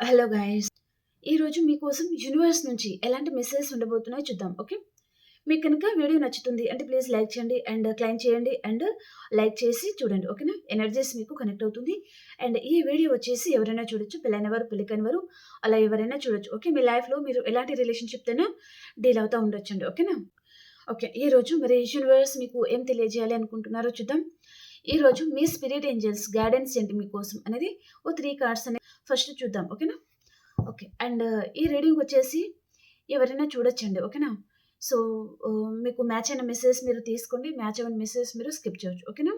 Hello guys. ఈరోజు మీకోసం universe నుంచి ఎలాంటి మెసేజెస్ ఉండబోతున్నాయో చూద్దాం. ఓకే. మీకు కనుక వీడియో నచ్చుతుంది అంటే ప్లీజ్ లైక్ చేయండి అండ్ క్లైమ్ చేయండి అండ్ లైక్ చేసి చూడండి. ఓకేనా. ఎనర్జీస్ మీకు కనెక్ట్ అవుతుంది. అండ్ ఈ వీడియో వచ్చేసి ఎవరైనా చూడొచ్చు, పెళ్ళైన వారు, పెళ్లి కాని వారు, అలా ఎవరైనా చూడొచ్చు. ఓకే. మీ లైఫ్లో మీరు ఎలాంటి రిలేషన్షిప్తోనో డీల్ అవుతూ ఉండొచ్చండి. ఓకేనా. ఓకే. ఈరోజు మరి యూనివర్స్ మీకు ఏం తెలియజేయాలి అనుకుంటున్నారో చూద్దాం. ఈరోజు మీ స్పిరిట్ ఏంజల్స్ గైడెన్స్ ఏంటి మీకోసం అనేది ఓ 3 కార్డ్స్ అనేవి ఫస్ట్ చూద్దాం. ఓకేనా. ఓకే. అండ్ ఈ రీడింగ్ వచ్చేసి ఎవరైనా చూడొచ్చండి. ఓకేనా. సో మీకు మ్యాచ్ అయిన మెసేజ్ మీరు తీసుకోండి, మ్యాచ్ అయిన మెసేజ్ మీరు స్కిప్ చేయొచ్చు. ఓకేనా.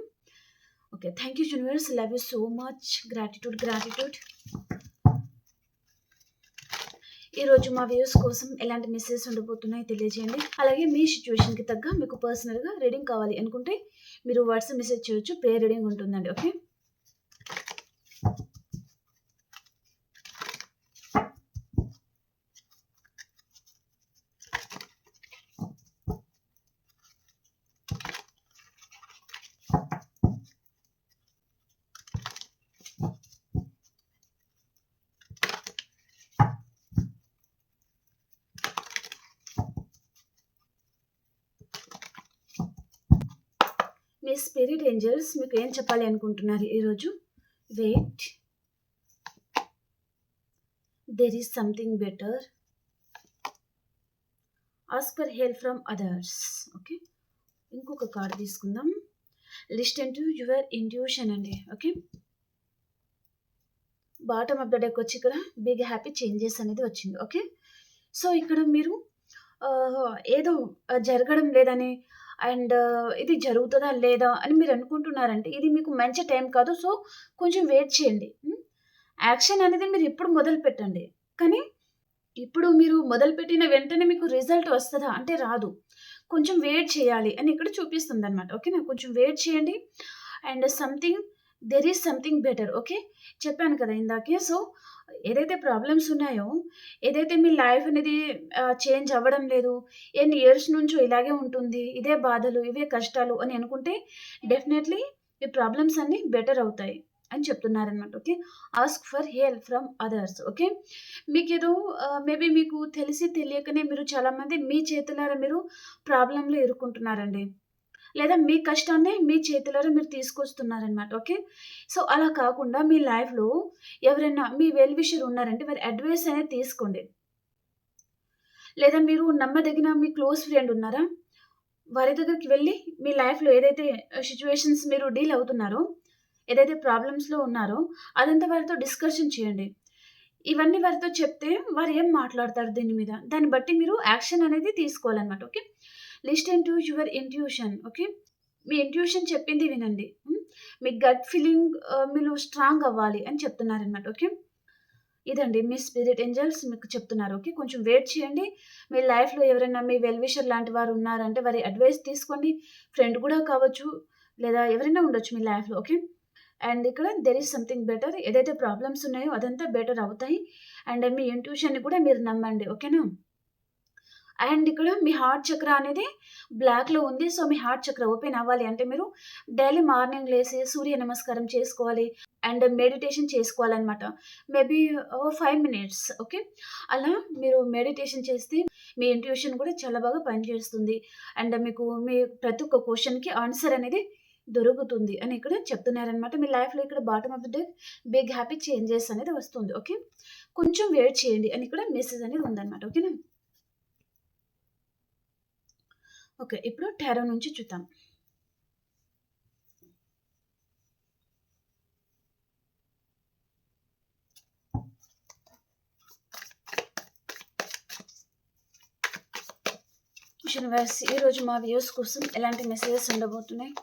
Okay. Thank you universe, love you so much, gratitude. ఈరోజు మా వ్యూస్ కోసం ఎలాంటి మెసేజ్ ఉండబోతున్నాయో తెలియజేయండి. అలాగే మీ సిచ్యువేషన్కి తగ్గ మీకు పర్సనల్గా రీడింగ్ కావాలి అనుకుంటే మీరు వాట్సాప్ మెసేజ్ చేయొచ్చు. ప్రేయర్ రీడింగ్ ఉంటుందండి. ఓకే. మీ స్పిరిట్ ఏంజల్స్ మీకు ఏం చెప్పాలి అనుకుంటున్నారు ఈరోజు? Wait, there is something better, ask for help from others. Okay. ఇంకొక కార్డ్ తీసుకుందాం. లిస్టన్ టు యువర్ ఇంట్యూషన్ అండి. Okay. Bottom of the deck వచ్చి ఇక్కడ బిగ్ హ్యాపీ చేంజెస్ అనేది వచ్చింది. ఓకే. సో ఇక్కడ మీరు ఏదో జరగడం లేదని అండ్ ఇది జరుగుతుందా లేదా అని మీరు అనుకుంటున్నారంటే ఇది మీకు మంచి టైం కాదు. సో కొంచెం వెయిట్ చేయండి. యాక్షన్ అనేది మీరు ఇప్పుడు మొదలు పెట్టండి. కానీ ఇప్పుడు మీరు మొదలుపెట్టిన వెంటనే మీకు రిజల్ట్ వస్తుందా అంటే రాదు. కొంచెం వెయిట్ చేయాలి అని ఇక్కడ చూపిస్తుంది అనమాట. ఓకేనా. కొంచెం వెయిట్ చేయండి and there is something better. Okay. చెప్పాను కదా ఇందాకే. సో ఏదైతే ప్రాబ్లమ్స్ ఉన్నాయో, ఏదైతే మీ లైఫ్ అనేది చేంజ్ అవ్వడం లేదు, ఎన్ని ఇయర్స్ నుంచో ఇలాగే ఉంటుంది, ఇదే బాధలు, ఇవే కష్టాలు అని అనుకుంటే డెఫినెట్లీ ఈ ప్రాబ్లమ్స్ అన్నీ బెటర్ అవుతాయి అని చెప్తున్నారనమాట. Okay. Ask for help from others. Okay. మీకేదో మేబీ మీకు తెలిసి తెలియకనే మీరు చాలామంది మీ చేతులారా మీరు ప్రాబ్లంలో ఇరుక్కుంటున్నారండి. లేదా మీ కష్టాన్నే మీ చేతులారా మీరు తీసుకొస్తున్నారనమాట. ఓకే. సో అలా కాకుండా మీ లైఫ్‌లో ఎవరైనా మీ వెల్ విషర్ ఉన్నారంటే వారి అడ్వైస్ అనేది తీసుకోండి. లేదా మీరు నమ్మదగిన మీ క్లోజ్ ఫ్రెండ్ ఉన్నారా? వారి దగ్గరికి వెళ్ళి మీ లైఫ్‌లో ఏదైతే సిట్యుయేషన్స్ మీరు డీల్ అవుతున్నారో, ఏదైతే ప్రాబ్లమ్స్‌లో ఉన్నారో అదంతా వారితో డిస్కషన్ చేయండి. ఇవన్నీ వారితో చెప్తే వారు ఏం మాట్లాడతారు దీని మీద, దాన్ని బట్టి మీరు యాక్షన్ అనేది తీసుకోవాలనమాట. Okay. Listen to your intuition. Okay. మీ ఇంట్యూషన్ చెప్పింది వినండి. మీ గట్ ఫీలింగ్ మీరు స్ట్రాంగ్ అవ్వాలి అని చెప్తున్నారనమాట. ఓకే. ఇదండి మీ స్పిరిట్ ఏంజెల్స్ మీకు చెప్తున్నారు. ఓకే. కొంచెం వెయిట్ చేయండి. మీ లైఫ్‌లో ఎవరైనా మీ వెల్ విషర్ లాంటి వారు ఉన్నారంటే వారి అడ్వైస్ తీసుకోండి. ఫ్రెండ్ కూడా కావచ్చు, లేదా ఎవరైనా ఉండొచ్చు మీ లైఫ్‌లో. ఓకే. అండ్ ఇక్కడ దెర్ ఈస్ సంథింగ్ బెటర్. ఏదైతే ప్రాబ్లమ్స్ ఉన్నాయో అదంతా బెటర్ అవుతాయి. అండ్ మీ ఇంట్యూషన్‌ని కూడా మీరు నమ్మండి. ఓకేనా. అండ్ ఇక్కడ మీ హార్ట్ చక్ర అనేది బ్లాక్‌లో ఉంది. సో మీ హార్ట్ చక్ర ఓపెన్ అవ్వాలి అంటే మీరు డైలీ మార్నింగ్ లేసి సూర్య నమస్కారం చేసుకోవాలి అండ్ మెడిటేషన్ చేసుకోవాలనమాట. Maybe 5 minutes. ఓకే. అలా మీరు మెడిటేషన్ చేస్తే మీ ఇంట్యూషన్ కూడా చాలా బాగా పనిచేస్తుంది. అండ్ మీకు మీ ప్రతి ఒక్క క్వెషన్‌కి ఆన్సర్ అనేది దొరుకుతుంది అని ఇక్కడ చెప్తున్నారనమాట. మీ లైఫ్‌లో ఇక్కడ bottom of the day big happy changes అనేది వస్తుంది. ఓకే. కొంచెం వెయిట్ చేయండి అని ఇక్కడ మెసేజ్ అనేది ఉందనమాట. ఓకేనా. ఓకే. ఇప్పుడు టారో నుంచి చూద్దాం. యూనివర్స్ ఈరోజు మా వ్యూస్ కోసం ఎలాంటి మెసేజెస్ ఉండబోతున్నాయి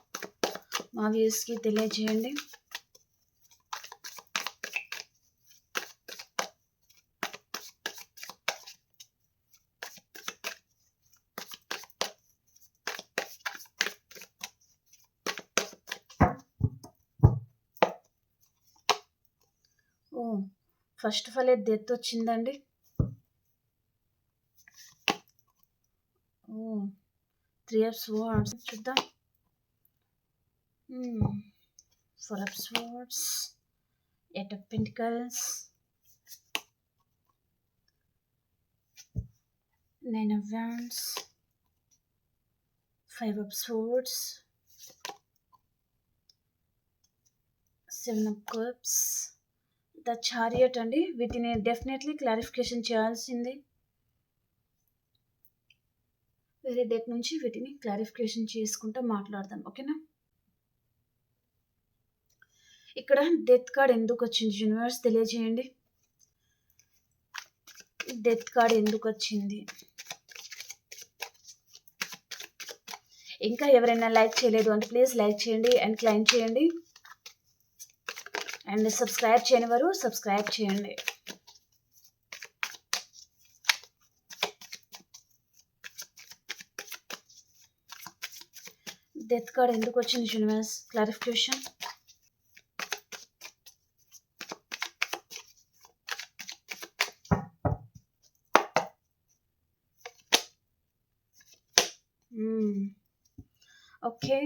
మా వ్యూస్‌కి తెలియజేయండి. ఓహ్! ఫస్ట్ ఆఫ్ ఆల్ డెత్ వచ్చిందండి. ఓహ్! 3 ఆఫ్ స్వర్డ్స్ చూద్దాం. 4 of swords, 8 of pentacles, 9 of Wands, 5 of Swords, 7 of Cups, the chariot అండి. వీటిని డెఫినెట్లీ క్లారిఫికేషన్ చేయాల్సిందే. వేరే డెక్ నుంచి వీటిని క్లారిఫికేషన్ చేసుకుంటూ మాట్లాడదాం, ఓకేనా. ఇక్కడ డెత్ కార్డ్ ఎందుకు వచ్చింది యూనివర్స్ తెలియజేయండి. డెత్ కార్డ్ ఎందుకు వచ్చింది? ఇంకా ఎవరైనా లైక్ చేయలేదు అంటే ప్లీజ్ లైక్ చేయండి అండ్ క్లైమ్ చేయండి. అండ్ సబ్స్క్రైబ్ చేయని వారు సబ్స్క్రైబ్ చేయండి. డెత్ కార్డ్ ఎందుకు వచ్చింది యూనివర్స్? క్లారిఫికేషన్. ఓకే,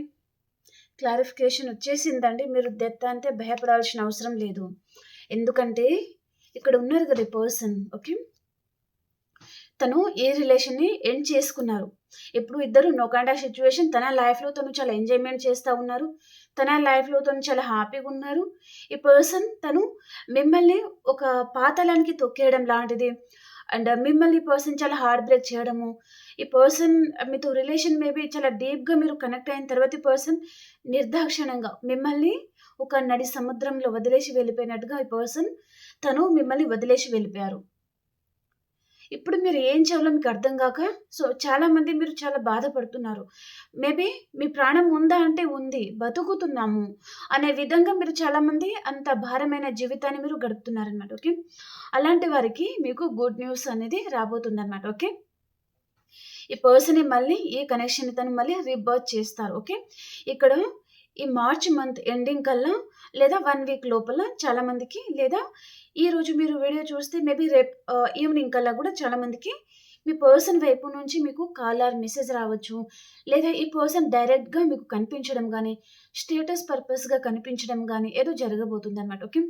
క్లారిఫికేషన్ వచ్చేసిందండి. మీరు డెత్ అంటే భయపడాల్సిన అవసరం లేదు. ఎందుకంటే ఇక్కడ ఉన్నారు కదా పర్సన్, ఓకే, తను ఏ రిలేషన్ని ఎండ్ చేసుకున్నారు. ఇప్పుడు ఇద్దరు నో కాంటాక్ట్ సిచ్యువేషన్. తన లైఫ్లో తను చాలా ఎంజాయ్మెంట్ చేస్తూ ఉన్నారు. తన లైఫ్లో తను చాలా హ్యాపీగా ఉన్నారు. ఈ పర్సన్ తను మిమ్మల్ని ఒక పాతాళానికి తొక్కేయడం లాంటిది అండ్ మిమ్మల్ని పర్సన్ చాలా హార్ట్ బ్రేక్ చేయడము. ఈ పర్సన్ మీతో రిలేషన్ మేబీ చాలా డీప్గా మీరు కనెక్ట్ అయిన తర్వాత ఈ పర్సన్ నిర్దాక్షిణంగా మిమ్మల్ని ఒక నడి సముద్రంలో వదిలేసి వెళ్ళిపోయినట్టుగా ఈ పర్సన్ తను మిమ్మల్ని వదిలేసి వెళ్ళిపోయారు. ఇప్పుడు మీరు ఏం చేయాలో మీకు అర్థం కాక చాలామంది మీరు చాలా బాధపడుతున్నారు. మేబీ మీ ప్రాణం ఉందా అంటే ఉంది, బతుకుతున్నాము అనే విధంగా మీరు చాలామంది అంత భారమైన జీవితాన్ని మీరు గడుపుతున్నారనమాట, ఓకే. అలాంటి వారికి మీకు గుడ్ న్యూస్ అనేది రాబోతుందన్నమాట, ఓకే. ఈ పర్సన్ మళ్ళీ ఈ కనెక్షన్ తను మళ్ళీ రీబర్త్ చేస్తారు, ఓకే. ఇక్కడ ఈ మార్చ్ మంత్ ఎండింగ్ కల్లా లేదా 1 వీక్ లోపల చాలామందికి, లేదా ఈరోజు మీరు వీడియో చూస్తే మేబీ రేపు ఈవినింగ్ కల్లా కూడా చాలామందికి మీ పర్సన్ వైపు నుంచి మీకు కాల్ ఆర్ మెసేజ్ రావచ్చు. లేదా ఈ పర్సన్ డైరెక్ట్గా మీకు కనిపించడం కానీ స్టేటస్ పర్పస్గా కనిపించడం కానీ ఏదో జరగబోతుంది అనమాట, ఓకే.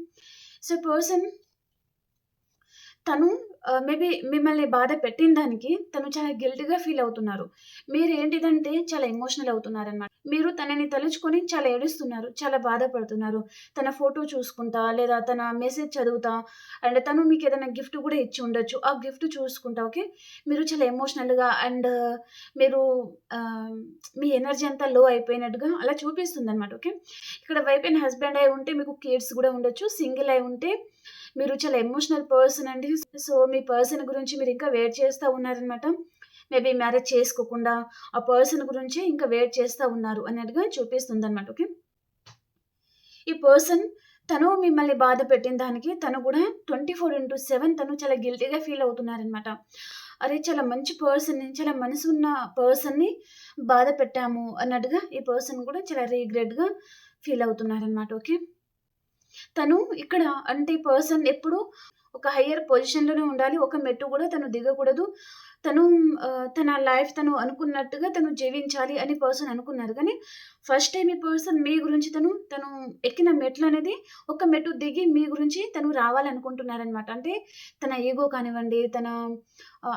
సో పర్సన్ తను మేబీ మిమ్మల్ని బాధ పెట్టిన దానికి తను చాలా గిల్టీగా ఫీల్ అవుతున్నారు. మీరు ఏంటిదంటే చాలా ఎమోషనల్ అవుతున్నారనమాట. మీరు తనని తలుచుకొని చాలా ఏడుస్తున్నారు, చాలా బాధపడుతున్నారు. తన ఫోటో చూసుకుంటా లేదా తన మెసేజ్ చదువుతా అండ్ తను మీకు ఏదైనా గిఫ్ట్ కూడా ఇచ్చి ఉండొచ్చు. ఆ గిఫ్ట్ చూసుకుంటా, ఓకే, మీరు చాలా ఎమోషనల్గా అండ్ మీరు మీ ఎనర్జీ అంతా లో అయిపోయినట్టుగా అలా చూపిస్తుంది అనమాట, ఓకే. ఇక్కడ వైఫ్ అండ్ హస్బెండ్ అయి ఉంటే మీకు కిడ్స్ కూడా ఉండొచ్చు. సింగిల్ అయి ఉంటే మీరు చాలా ఎమోషనల్ పర్సన్ అండి. సో మీ పర్సన్ గురించి మీరు ఇంకా వెయిట్ చేస్తూ ఉన్నారనమాట. మేబీ మ్యారేజ్ చేసుకోకుండా ఆ పర్సన్ గురించి ఇంకా వెయిట్ చేస్తూ ఉన్నారు అన్నట్టుగా చూపిస్తుంది అనమాట, ఓకే. ఈ పర్సన్ తను మిమ్మల్ని బాధ పెట్టిన దానికి తను కూడా 24/7 తను చాలా గిల్టీగా ఫీల్ అవుతున్నారనమాట. అరే చాలా మంచి పర్సన్ని, చాలా మనసు ఉన్న పర్సన్ని బాధ పెట్టాము అన్నట్టుగా ఈ పర్సన్ కూడా చాలా రీగ్రెట్గా ఫీల్ అవుతున్నారనమాట, ఓకే. తను ఇక్కడ అంటే పర్సన్ ఎప్పుడు ఒక హయ్యర్ పొజిషన్‌లోనే ఉండాలి. ఒక మెట్టు కూడా తను దిగకూడదు. తను తన లైఫ్ తను అనుకున్నట్టుగా తను జీవించాలి అని పర్సన్ అనుకున్నారు. కానీ ఫస్ట్ టైమ్ ఈ పర్సన్ మీ గురించి తను ఎక్కిన మెట్లనేది ఒక మెట్టు దిగి మీ గురించి తను రావాలనుకుంటున్నారనమాట. అంటే తన ఈగో కానివ్వండి, తన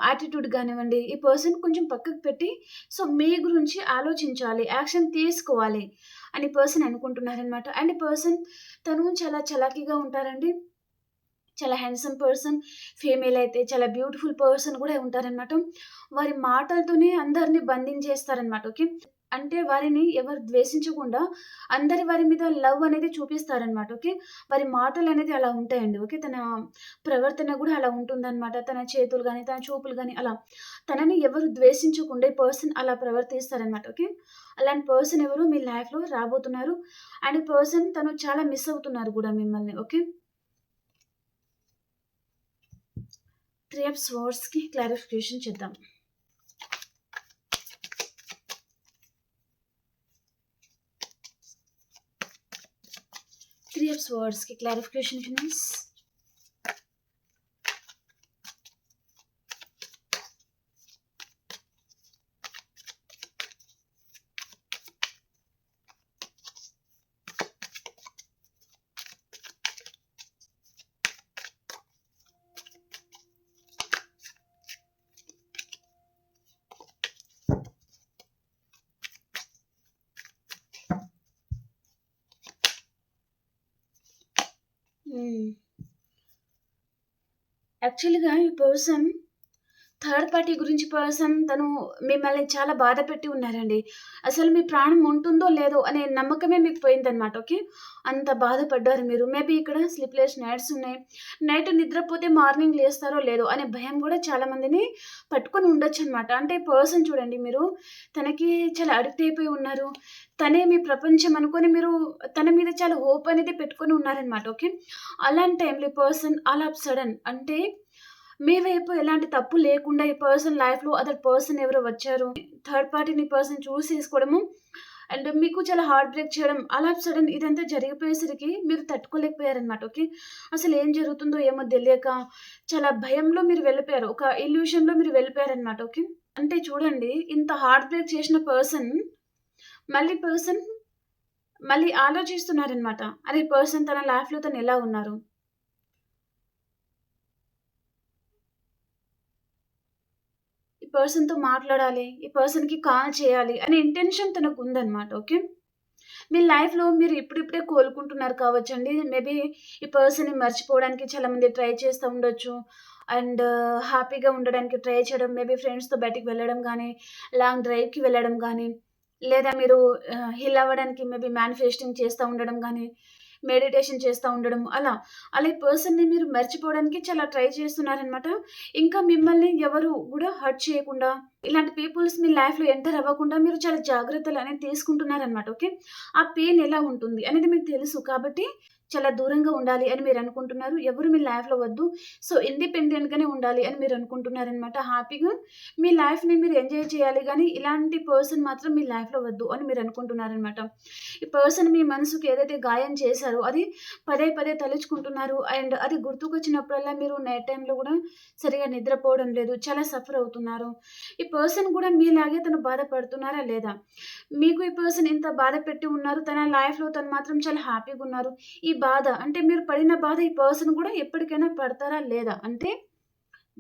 యాటిట్యూడ్ కానివ్వండి, ఈ పర్సన్ కొంచెం పక్కకు పెట్టి సో మీ గురించి ఆలోచించాలి, యాక్షన్ తీసుకోవాలి అని పర్సన్ అనుకుంటున్నారనమాట. అండ్ ఈ పర్సన్ తను చాలా చలాకీగా ఉంటారండి. చాలా హ్యాండ్సమ్ పర్సన్. ఫీమేల్ అయితే చాలా బ్యూటిఫుల్ పర్సన్ కూడా ఉంటారనమాట. వారి మాటలతోనే అందరిని బంధించేస్తారనమాట, ఓకే. అంటే వారిని ఎవరు ద్వేషించకుండా అందరి వారి మీద లవ్ అనేది చూపిస్తారనమాట, ఓకే. వారి మాటలు అనేది అలా ఉంటాయండి, ఓకే. తన ప్రవర్తన కూడా అలా ఉంటుందన్నమాట. తన చేతులు కానీ తన చూపులు కానీ అలా తనని ఎవరు ద్వేషించకుండా ఈ పర్సన్ అలా ప్రవర్తిస్తారనమాట, ఓకే. అలాంటి పర్సన్ ఎవరు మీ లైఫ్లో రాబోతున్నారు. అండ్ ఈ పర్సన్ తను చాలా మిస్ అవుతున్నారు కూడా మిమ్మల్ని, ఓకే. 3 ఆఫ్ స్వర్డ్స్‌కి క్లారిఫికేషన్ చేద్దాం. త్రీ ఆఫ్ స్వర్డ్స్‌కి క్లారిఫికేషన్ ఫినిష్. యాక్చువల్‌గా ఈ పర్సన్ థర్డ్ పార్టీ గురించి పర్సన్ తను మిమ్మల్ని చాలా బాధపెట్టి ఉన్నారండి. అసలు మీ ప్రాణం ఉంటుందో లేదో అనే నమ్మకమే మీకు పోయిందనమాట. ఓకే. అంత బాధపడ్డారు మీరు. మేబీ ఇక్కడ స్లీప్‌లెస్ నైట్స్ ఉన్నాయి. నైట్ నిద్రపోతే మార్నింగ్ లేస్తారో లేదో అనే భయం గూడా చాలా మందిని పట్టుకొని ఉండొచ్చనమాట. అంటే పర్సన్ చూడండి మీరు తనకి చాలా అడిక్ట్ అయిపోయి ఉన్నారు. తనే మీ ప్రపంచం అనుకోని మీరు తన మీద చాలా హోప్ అనేది పెట్టుకొని ఉన్నారనమాట. ఓకే. అలాంటి టైంలో ఈ పర్సన్ ఆల్ ఆఫ్ సడెన్ అంటే మీ వైపు ఎలాంటి తప్పు లేకుండా ఈ పర్సన్ లైఫ్‌లో అదర్ పర్సన్ ఎవరో వచ్చారు. థర్డ్ పార్టీని పర్సన్ చూజ్ చేసుకోవడము అండ్ మీకు చాలా హార్ట్ బ్రేక్ చేయడం ఆల్ ఆఫ్ సడెన్ ఇదంతా జరిగిపోయేసరికి మీరు తట్టుకోలేకపోయారనమాట. ఓకే. అసలేం జరుగుతుందో ఏమో తెలియక చాలా భయంలో మీరు వెళ్ళిపోయారు. ఒక ఇల్యూషన్‌లో మీరు వెళ్ళిపోయారనమాట. ఓకే. అంటే చూడండి ఇంత హార్ట్ బ్రేక్ చేసిన పర్సన్ మళ్ళీ ఆలోచిస్తున్నారనమాట. అరే! ఈ పర్సన్ తన లైఫ్‌లో తను ఎలా ఉన్నారు? ఈ పర్సన్‌తో మాట్లాడాలి. ఈ పర్సన్‌కి కాల్ చేయాలి అనే ఇంటెన్షన్ తనకుందనమాట. ఓకే. మీ లైఫ్‌లో మీరు ఇప్పుడిప్పుడే కోలుకుంటున్నారు కావచ్చండి. మేబీ ఈ పర్సన్‌ని మర్చిపోవడానికి చాలామంది ట్రై చేస్తా ఉండొచ్చు. అండ్ హ్యాపీగా ఉండడానికి ట్రై చేయడం, మేబీ ఫ్రెండ్స్‌తో బయటికి వెళ్ళడం గానీ, లాంగ్ డ్రైవ్‌కి వెళ్ళడం గానీ, లేదా మీరు హీల్ అవ్వడానికి మేబీ మేనిఫెస్టింగ్ చేస్తా ఉండడం గానీ, మెడిటేషన్ చేస్తా ఉండడం అలా ఈ పర్సన్‌ని మీరు మర్చిపోవడానికి చాలా ట్రై చేస్తున్నారనమాట. ఇంకా మిమ్మల్ని ఎవరు గూడా హర్ట్ చేయకుండా, ఇలాంటి పీపుల్స్ మీ లైఫ్‌లో ఎంటర్ అవ్వకుండా మీరు చాలా జాగ్రత్తలనేవి తీసుకుంటున్నారనమాట. ఓకే. ఆ పెయిన్ ఎలా ఉంటుంది అనేది మీకు తెలుసు. కాబట్టి చాలా దూరంగా ఉండాలి అని మీరనుకుంటున్నారు. ఎవరు మీ లైఫ్‌లో వద్దు. సో, ఇండిపెండెంట్‌గానే ఉండాలి అని మీరనుకుంటున్నారనమాట. హ్యాపీగా మీ లైఫ్‌ని మీరు ఎంజాయ్ చేయాలి గానీ, ఇలాంటి పర్సన్ మాత్రం మీ లైఫ్‌లో వద్దు అని మీరనుకుంటున్నారనమాట. ఈ పర్సన్ మీ మనసుకి ఏదైతే గాయం చేశారో, అది పదే పదే తలుచుకుంటున్నారు. అండ్ అది గుర్తుకొచ్చినప్పుడల్లా మీరు నైట్ టైమ్‌లో గూడా సరిగ్గా నిద్రపోవడం లేదు. చాలా సఫర్ అవుతున్నారు. ఈ పర్సన్ గూడా మీలాగే తను బాధపడుతున్నారా లేదా? మీకు ఈ పర్సన్ ఇంత బాధ పెట్టి ఉన్నారు. తన లైఫ్‌లో తను మాత్రం చాలా హ్యాపీగున్నారు. ఈ బాధ అంటే మీరు పడిన బాధ ఈ పర్సన్ గూడా ఎప్పటికైనా పడతారా లేదా? అంటే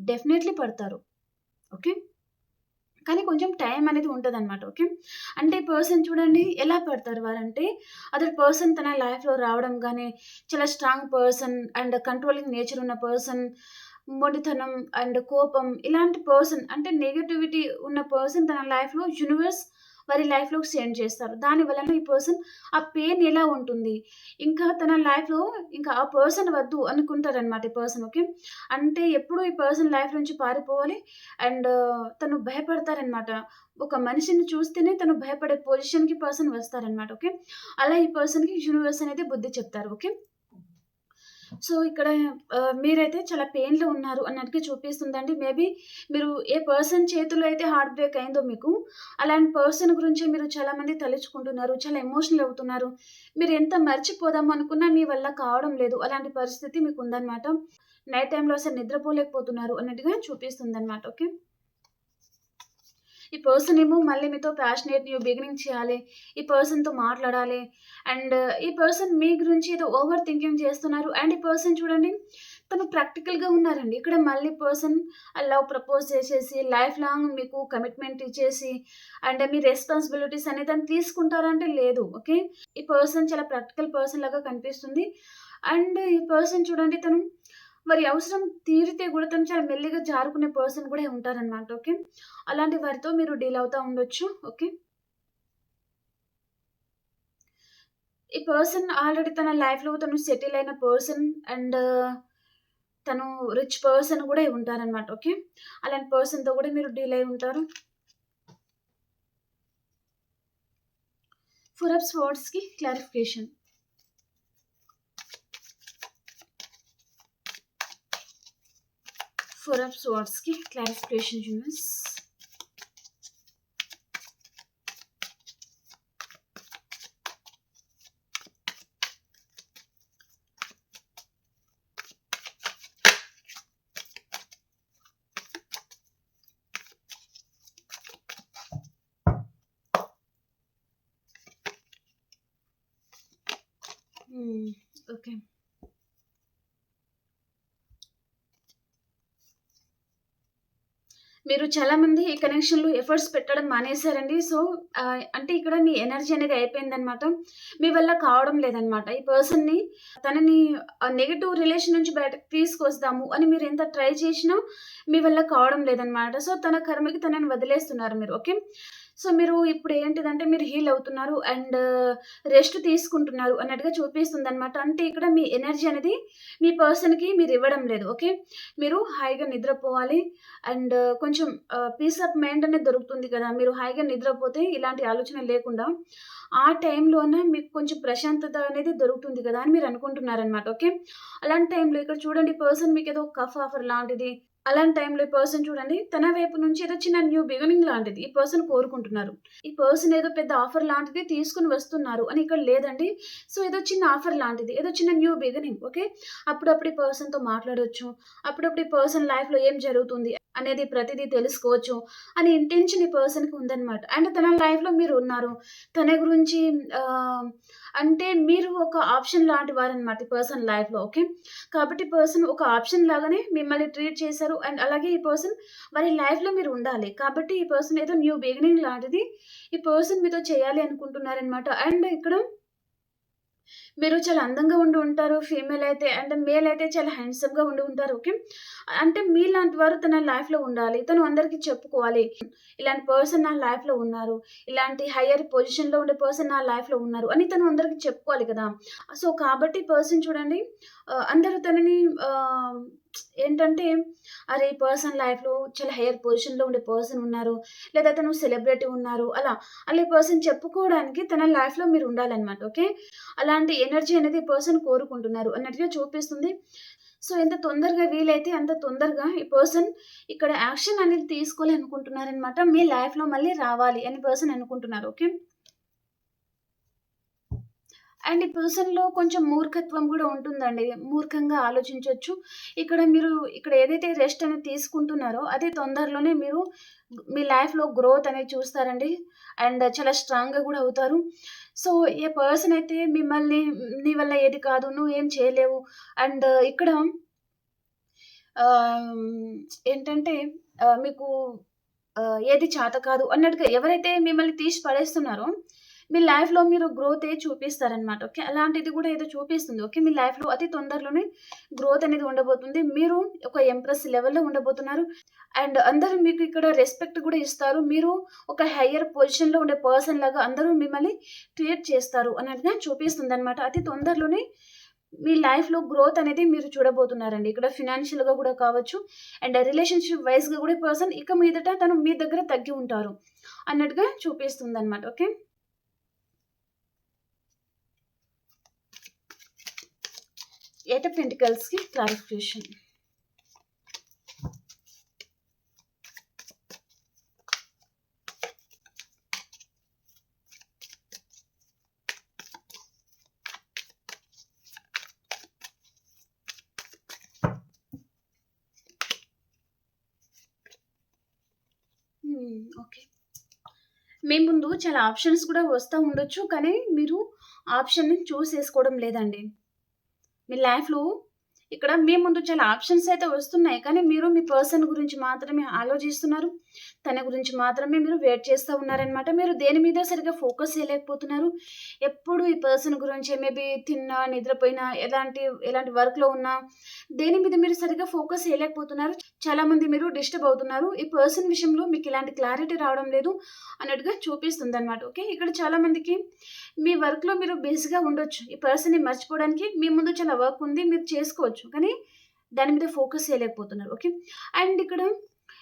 డెఫినైట్‌లీ పడతారు. ఓకే. కానీ కొంచెం టైం అనేది ఉంటదనమాట. ఓకే. అంటే ఈ పర్సన్ చూడండి ఎలా పడతారు వారంటే, అదర్ పర్సన్ తన లైఫ్‌లో రావడం గానీ, చాలా strong person and controlling nature ఉన్న పర్సన్, మొండితనం అండ్ కోపం ఇలాంటి పర్సన్ అంటే నెగటివిటీ ఉన్న పర్సన్ తన లైఫ్‌లో యూనివర్స్ వారి లైఫ్‌లోకి సెండ్ చేస్తారు. దాని వలన ఈ పర్సన్ ఆ పెయిన్ ఎలా ఉంటుంది, ఇంకా తన లైఫ్‌లో ఇంకా ఆ పర్సన్ వద్దు అనుకుంటారనమాట ఈ పర్సన్. ఓకే. అంటే ఎప్పుడు ఈ పర్సన్ లైఫ్ నుంచి పారిపోవాలి అండ్ తను భయపడతారనమాట. ఒక మనిషిని చూస్తేనే తను భయపడే పొజిషన్‌కి పర్సన్ వస్తారనమాట. ఓకే. అలా ఈ పర్సన్‌కి యూనివర్స్ అనేది బుద్ధి చెప్తారు. ఓకే. సో, ఇక్కడ మీరైతే చాలా పెయిన్‌లో ఉన్నారు అన్నట్టుగా చూపిస్తుందండి. మేబీ మీరు ఏ పర్సన్ చేతిలో అయితే హార్ట్ బ్రేక్ అయిందో మీకు, అలాంటి పర్సన్ గురించే మీరు చాలామంది తలుచుకుంటున్నారు. చాలా ఎమోషనల్ అవుతున్నారు. మీరు ఎంత మర్చిపోదాం అనుకున్నా మీ వల్ల కావడం లేదు. అలాంటి పరిస్థితి మీకుందనమాట. నైట్ టైమ్‌లో అసలు నిద్రపోలేకపోతున్నారు అన్నట్టుగా చూపిస్తుందనమాట. ఓకే. ఈ పర్సన్ ఏమో మళ్ళీ మీతో ప్యాషనేట్ న్యూ బిగినింగ్ చేయాలి. ఈ పర్సన్‌తో మాట్లాడాలి. అండ్ ఈ పర్సన్ మీ గురించి ఏదో ఓవర్ థింకింగ్ చేస్తున్నారు. అండ్ ఈ పర్సన్ చూడండి తను ప్రాక్టికల్‌గా ఉన్నారండి. ఇక్కడ మళ్ళీ పర్సన్ లవ్ ప్రపోజ్ చేసేసి లైఫ్ లాంగ్ మీకు కమిట్మెంట్ ఇచ్చేసి అండ్ మీ రెస్పాన్సిబిలిటీస్ అనేది తను తీసుకుంటారంటే లేదు. ఓకే. ఈ పర్సన్ చాలా ప్రాక్టికల్ పర్సన్ లాగా కనిపిస్తుంది. అండ్ ఈ పర్సన్ చూడండి తను వారి అవసరం తీరితే గూడా తను చాలా మెల్లిగా జారుకునే పర్సన్ గూడా ఉంటారనమాట. ఓకే. అలాంటి వారితో మీరు డీల్ అవుతా ఉండొచ్చు. ఓకే. ఈ పర్సన్ ఆల్రెడీ తన లైఫ్‌లో తను సెటిల్ అయిన పర్సన్ అండ్ తను రిచ్ పర్సన్ గూడా ఉంటారనమాట. ఓకే. అలాంటి పర్సన్‌తో గూడా మీరు డీల్ అయి ఉంటారు. ఫోర్ ఆఫ్ స్వర్డ్స్‌కి క్లారిఫికేషన్. ఫోర్ ఆఫ్ స్వర్డ్స్‌కి క్లారిఫికేషన్ యూనివర్స్. ఓకే. మీరు చాలామంది ఈ కనెక్షన్‌లో ఎఫర్ట్స్ పెట్టడం మానేశారండి. సో, అంటే ఇక్కడ మీ ఎనర్జీ అనేది అయిపోయిందనమాట. మీ వల్ల కావడం లేదనమాట. ఈ పర్సన్‌ని తనని నెగెటివ్ రిలేషన్ నుంచి బయటకి తీసుకొస్తాము అని మీరు ఎంత ట్రై చేసినా మీ వల్ల కావడం లేదనమాట. సో, తన కర్మకి తనని వదిలేస్తున్నారు మీరు. ఓకే. సో, మీరు ఇప్పుడు ఏంటిదంటే మీరు హీల్ అవుతున్నారు అండ్ రెస్ట్ తీసుకుంటున్నారు అన్నట్టుగా చూపిస్తుందనమాట. అంటే ఇక్కడ మీ ఎనర్జీ అనేది మీ పర్సన్‌కి మీరు ఇవ్వడం లేదు. ఓకే. మీరు హాయిగా నిద్రపోవాలి అండ్ కొంచెం పీస్ ఆఫ్ మైండ్ అనేది దొరుకుతుంది కదా! మీరు హాయిగా నిద్రపోతే ఇలాంటి ఆలోచన లేకుండా ఆ టైంలోన మీకు కొంచెం ప్రశాంతత అనేది దొరుకుతుంది కదా! అని మీరు అనుకుంటున్నారనమాట. ఓకే. అలాంటి టైంలో ఇక్కడ చూడండి పర్సన్ మీకేదో కఫ్ ఆఫర్ లాంటిది అలాంటి టైంలో ఈ పర్సన్ చూడండి తన వైపు నుంచి ఏదో చిన్న న్యూ బిగినింగ్ లాంటిది ఈ పర్సన్ కోరుకుంటున్నారు. ఈ పర్సన్ ఏదో పెద్ద ఆఫర్ లాంటిది తీసుకొని వస్తున్నారు అని ఇక్కడ లేదండి. సో, ఏదో చిన్న ఆఫర్ లాంటిది, ఏదో చిన్న న్యూ బిగినింగ్. ఓకే. అప్పుడప్పుడు ఈ పర్సన్‌తో మాట్లాడొచ్చు. అప్పుడప్పుడు ఈ పర్సన్ లైఫ్‌లో ఏం జరుగుతుంది అనేది ప్రతిదీ తెలుసుకోవచ్చు అనే ఇంటెన్షన్ ఈ పర్సన్‌కి ఉందన్నమాట. అండ్ తన లైఫ్‌లో మీరు ఉన్నారు. తన గురించి ఆహ్, అంటే మీరు ఒక ఆప్షన్ లాంటి వారన్నమాట ఈ పర్సన్ లైఫ్‌లో. ఓకే. కాబట్టి పర్సన్ ఒక ఆప్షన్ లాగానే మిమ్మల్ని ట్రీట్ చేశారు. అండ్ అలాగే ఈ పర్సన్ వారి లైఫ్‌లో మీరు ఉండాలి. కాబట్టి ఈ పర్సన్ ఏదో న్యూ బిగినింగ్ లాంటిది ఈ పర్సన్ మీతో చేయాలి అనుకుంటున్నారనమాట. అండ్ ఇక్కడ మీరు చాలా అందంగా ఉండి ఉంటారు. ఫీమేల్ అయితే అండ్ మేల్ అయితే చాలా హ్యాండ్సమ్‌గా ఉండి ఉంటారు. ఓకే. అంటే మీలాంటి వారు తన లైఫ్‌లో ఉండాలి. తను అందరికి చెప్పుకోవాలి. ఇలాంటి పర్సన్ నా లైఫ్‌లో ఉన్నారు. ఇలాంటి హైయర్ పొజిషన్‌లో ఉండే పర్సన్ నా లైఫ్‌లో ఉన్నారు అని తను అందరికి చెప్పుకోవాలి కదా! సో, కాబట్టి పర్సన్ చూడండి అందరూ తనని ఆహ్, ఏంటంటే అరే! ఈ పర్సన్ లైఫ్‌లో చాలా హైయర్ పొజిషన్‌లో ఉండే పర్సన్ ఉన్నారు. లేదా తను సెలబ్రిటీ ఉన్నారు. అలా ఈ పర్సన్ చెప్పుకోవడానికి తన లైఫ్‌లో మీరు ఉండాలన్నమాట. ఓకే. అలాంటి ఎనర్జీ అనేది పర్సన్ కోరుకుంటున్నారు అన్నట్టుగా చూపిస్తుంది. సో, ఎంత తొందరగా వీలైతే అంత తొందరగా ఈ పర్సన్ ఇక్కడ యాక్షన్ అనేది తీసుకోవాలి అనుకుంటున్నారనమాట. మీ లైఫ్‌లో మళ్ళీ రావాలి అని పర్సన్ అనుకుంటున్నారు. ఓకే. అండ్ ఈ పర్సన్‌లో కొంచెం మూర్ఖత్వం గూడా ఉంటుందండి. మూర్ఖంగా ఆలోచించొచ్చు. ఇక్కడ ఏదైతే రెస్ట్ అనేది తీసుకుంటున్నారో, అదే తొందరలోనే మీరు మీ లైఫ్‌లో గ్రోత్ అనేది చూస్తారండి. అండ్ చాలా స్ట్రాంగ్‌గా గూడా అవుతారు. సో, ఏ పర్సన్ అయితే మిమ్మల్ని నీ వల్ల ఏది కాదు, నువ్వేం చేయలేవు అండ్ ఇక్కడ ఆహ్, ఏంటంటే మీకు ఏది చేత కాదు అన్నట్టుగా ఎవరైతే మిమ్మల్ని తీసి పడేస్తున్నారో, మీ లైఫ్‌లో మీరు గ్రోతే చూపిస్తారనమాట. ఓకే. అలాంటిది గూడా ఏదో చూపిస్తుంది. ఓకే. మీ లైఫ్‌లో అతి తొందరలోనే గ్రోత్ అనేది ఉండబోతుంది. మీరు ఒక ఎంప్రెస్ లెవెల్‌లో ఉండబోతున్నారు. అండ్ అందరూ మీకు ఇక్కడ రెస్పెక్ట్ గూడా ఇస్తారు. మీరు ఒక హైయర్ పొజిషన్‌లో ఉండే పర్సన్ లాగా అందరూ మిమ్మల్ని ట్రీట్ చేస్తారు అన్నట్టుగా చూపిస్తుందనమాట. అతి తొందరలోనే మీ లైఫ్‌లో గ్రోత్ అనేది మీరు చూడబోతున్నారండి. ఇక్కడ ఫినాన్షియల్‌గా గూడా కావచ్చు అండ్ రిలేషన్‌షిప్ వైస్‌గా గూడా ఈ పర్సన్ ఇక మీదట తను మీ దగ్గర తగ్గి ఉంటారు అన్నట్టుగా చూపిస్తుందనమాట. ఓకే. ఎయిట్ ఆఫ్ పెంటికల్స్‌కి క్లారిఫికేషన్. ఓకే. మీ ముందు చాలా ఆప్షన్స్ కూడా వస్తా ఉండొచ్చు. కానీ మీరు ఆప్షన్‌ని చూజ్ చేసుకోవడం లేదండి. మీ లైఫ్‌లో ఇక్కడ మీ ముందు చాలా ఆప్షన్స్ అయితే వస్తున్నాయి. కానీ మీరు మీ పర్సన్ గురించి మాత్రమే ఆలోచిస్తున్నారు. తన గురించి మాత్రమే మీరు వెయిట్ చేస్తా ఉన్నారనమాట. మీరు దేని మీద సరిగ్గా ఫోకస్ చేయలేకపోతున్నారు. ఎప్పుడు ఈ పర్సన్ గురించే మేబీ తిన్నా, నిద్రపోయినా, ఎలాంటి వర్క్‌లో ఉన్నా దేని మీద మీరు సరిగ్గా ఫోకస్ చేయలేకపోతున్నారు. చాలామంది మీరు డిస్టర్బ్ అవుతున్నారు. ఈ పర్సన్ విషయంలో మీకు ఇలాంటి క్లారిటీ రావడం లేదు అన్నట్టుగా చూపిస్తుందనమాట. ఓకే. ఇక్కడ చాలామందికి మీ వర్క్‌లో మీరు బిజీగా ఉండొచ్చు. ఈ పర్సన్‌ని మర్చిపోవడానికి మీ ముందు చాలా వర్క్ ఉంది. మీరు చేసుకోవచ్చు. కానీ దాని మీద ఫోకస్ చేయలేకపోతున్నారు. ఓకే. అండ్ ఇక్కడ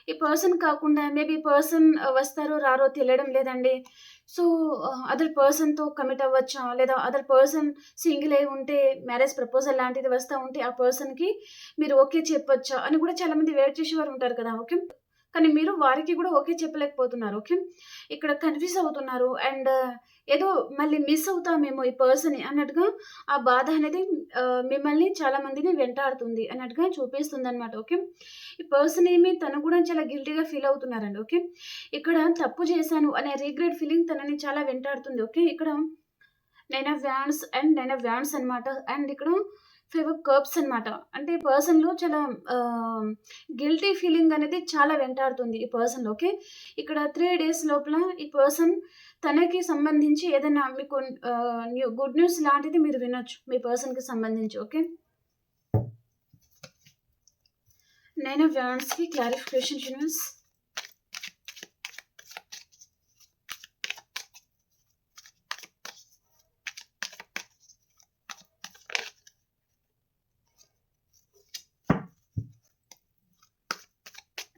ఈ పర్సన్ కాకుండా మేబీ పర్సన్ వస్తారో రారో తెలియడం లేదండి. సో, అదర్ పర్సన్‌తో కమిట్ అవ్వచ్చా? లేదా అదర్ పర్సన్ సింగిల్ అయి ఉంటే మ్యారేజ్ ప్రపోజల్ లాంటిది వస్తా ఉంటే ఆ పర్సన్‌కి మీరు ఓకే చెప్పొచ్చా? అని కూడా చాలామంది వెయిట్ చేసేవారు ఉంటారు కదా! ఓకే. కానీ మీరు వారికి కూడా ఓకే చెప్పలేకపోతున్నారు. ఓకే. ఇక్కడ కన్‌ఫ్యూజ్ అవుతున్నారు. అండ్ ఏదో మళ్ళీ మిస్ అవుతామేమో ఈ పర్సన్‌ని అన్నట్టుగా ఆ బాధ అనేది మిమ్మల్ని చాలా మందిని వెంటాడుతుంది అన్నట్టుగా చూపిస్తుందనమాట. ఓకే. ఈ పర్సన్ ఏమి తను కూడా చాలా గిల్టీ‌గా ఫీల్ అవుతున్నారండి. ఓకే. ఇక్కడ తప్పు చేశాను అనే రిగ్రెట్ ఫీలింగ్ తనని చాలా వెంటాడుతుంది. ఓకే. ఇక్కడ 9 of wands and 9 of wands అన్నమాట. అండ్ ఇక్కడ 5 ఆఫ్ కప్స్ అనమాట. అంటే ఈ పర్సన్‌లో చాలా గిల్టీ ఫీలింగ్ అనేది చాలా వెంటాడుతుంది ఈ పర్సన్‌లో. ఓకే. ఇక్కడ 3 డేస్ లోపల ఈ పర్సన్ తనకి సంబంధించి ఏదైనా మీకు గుడ్ న్యూస్ లాంటిది మీరు వినొచ్చు మీ పర్సన్‌కి సంబంధించి. ఓకే. 9 ఆఫ్ వాండ్స్‌కి క్లారిఫికేషన్ యూనివర్స్.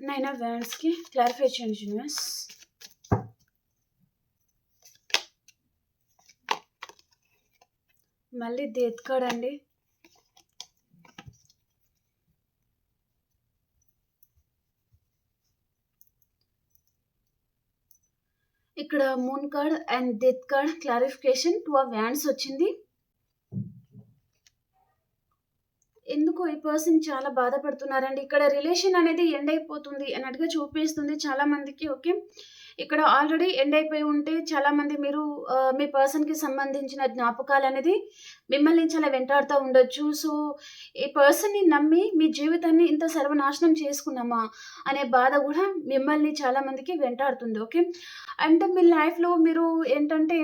నైన్ ఆఫ్ వాండ్స్‌కి క్లారిఫికేషన్ యూనివర్స్. మళ్ళీ డెత్ కార్డ్ అండి. ఇక్కడ moon card and death card clarification 2 of wands వచ్చింది. ఎందుకో ఈ పర్సన్ చాలా బాధపడుతున్నారండి. ఇక్కడ రిలేషన్ అనేది ఎండ్ అయిపోతుంది అన్నట్టుగా చూపిస్తుంది చాలా మందికి. ఓకే. ఇక్కడ ఆల్రెడీ ఎండ్ అయిపోయి ఉంటే చాలామంది మీరు మీ పర్సన్‌కి సంబంధించిన జ్ఞాపకాలనేది మిమ్మల్ని చాలా వెంటాడుతా ఉండొచ్చు. సో, ఈ పర్సన్‌ని నమ్మి మీ జీవితాన్ని ఇంత సర్వనాశనం చేసుకున్నామా అనే బాధ గూడా మిమ్మల్ని చాలా మందికి వెంటాడుతుంది. ఓకే. అంటే మీ లైఫ్‌లో మీరు ఏంటంటే